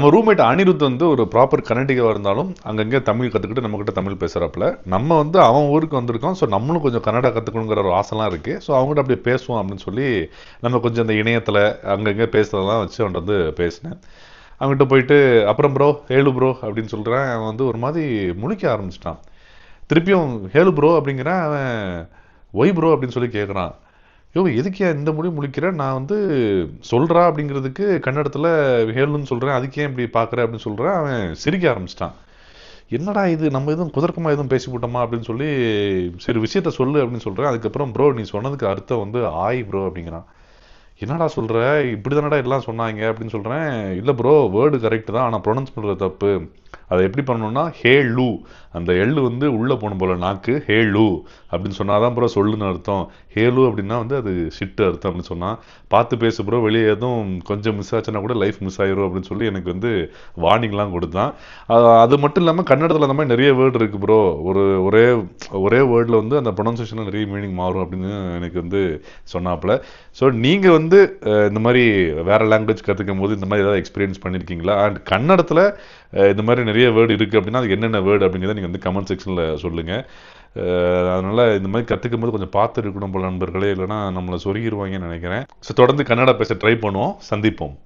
நம்ம ரூம்மேட் அனிருத் வந்து ஒரு ப்ராப்பர் கன்னடிகா இருந்தாலும் அங்கங்கே தமிழ் கற்றுக்கிட்டு நம்மக்கிட்ட தமிழ் பேசுகிறாப்புல. நம்ம வந்து அவன் ஊருக்கு வந்திருக்கோம். ஸோ நம்மளும் கொஞ்சம் கன்னடா கற்றுக்கணுங்கிற ஒரு ஆசைலாம் இருக்குது. ஸோ அவங்ககிட்ட அப்படியே பேசுவோம் அப்படின்னு சொல்லி நம்ம கொஞ்சம் அந்த இணையத்தில் அங்கங்கே பேசுறதெல்லாம் வச்சு அவன்கிட்ட வந்து பேசினேன். அவங்ககிட்ட போயிட்டு அப்புறம் ப்ரோ ஹேலு ப்ரோ அப்படின்னு சொல்கிறேன். அவன் வந்து ஒரு மாதிரி முழிக்க ஆரம்பிச்சிட்டான். திருப்பியும் ஹேலு ப்ரோ அப்படிங்கிறேன். அவன் ஒய் ப்ரோ அப்படின்னு சொல்லி கேட்குறான். எதுக்கே இந்த மொழி முழிக்கிற, நான் வந்து சொல்றா அப்படிங்கிறதுக்கு கன்னடத்தில் ஹேளுன்னு சொல்கிறேன், அதுக்கே இப்படி பார்க்குற அப்படின்னு சொல்கிறேன். அவன் சிரிக்க ஆரம்பிச்சிட்டான். என்னடா இது, நம்ம எதுவும் குதர்க்கமாக எதுவும் பேசி போட்டோமா அப்படின்னு சொல்லி சரி விஷயத்த சொல்லு அப்படின்னு சொல்கிறேன். அதுக்கப்புறம் ப்ரோ நீ சொன்னதுக்கு அர்த்தம் வந்து ஆய் ப்ரோ அப்படிங்கிறான். என்னடா சொல்கிற, இப்படி தானடா எல்லாம் சொன்னாங்க அப்படின்னு சொல்கிறேன். இல்லை ப்ரோ வேர்டு கரெக்டு தான், ஆனால் ப்ரொனவுன்ஸ் பண்ணுறது தப்பு. அதை எப்படி பண்ணணும்னா ஹேலு, அந்த எள்ளு வந்து உள்ளே போகணும் போல நாக்கு, ஹேலு அப்படின்னு சொன்னாதான் ப்ரோ சொல்லுன்னு அர்த்தம். ஹேலு அப்படின்னா வந்து அது ஷிட்டு அர்த்தம் அப்படின்னு சொன்னால், பார்த்து பேசு ப்ரோ, வெளியே எதுவும் கொஞ்சம் மிஸ் ஆச்சுன்னா கூட லைஃப் மிஸ் ஆயிரும் அப்படின்னு சொல்லி எனக்கு வந்து வார்னிங்லாம் கொடுத்தான். அது மட்டும் இல்லாமல் கன்னடத்தில் அந்த மாதிரி நிறைய வேர்டு இருக்குது ப்ரோ, ஒரே ஒரே வேர்டில் வந்து அந்த ப்ரொனன்சியேஷனில் நிறைய மீனிங் மாறும் அப்படின்னு எனக்கு வந்து சொன்னாப்புல. ஸோ நீங்கள் வந்து இந்த மாதிரி வேறு லாங்குவேஜ் கற்றுக்கும் போது இந்த மாதிரி ஏதாவது எக்ஸ்பீரியன்ஸ் பண்ணியிருக்கீங்களா? அண்ட் கன்னடத்தில் இந்த மாதிரி நிறைய வேர்டு இருக்குது அப்படின்னா அது என்னென்ன வேர்டு அப்படிங்கிறத நீங்கள் வந்து கமெண்ட் செக்ஷனில் சொல்லுங்கள். அதனால் இந்த மாதிரி கற்றுக்கும் போது கொஞ்சம் பார்த்து இருக்கணும் போல நண்பர்களே, இல்லைனா நம்மளை சொருகிடுவாங்கன்னு நினைக்கிறேன். ஸோ தொடர்ந்து கன்னடா பேச ட்ரை பண்ணுவோம். சந்திப்போம்.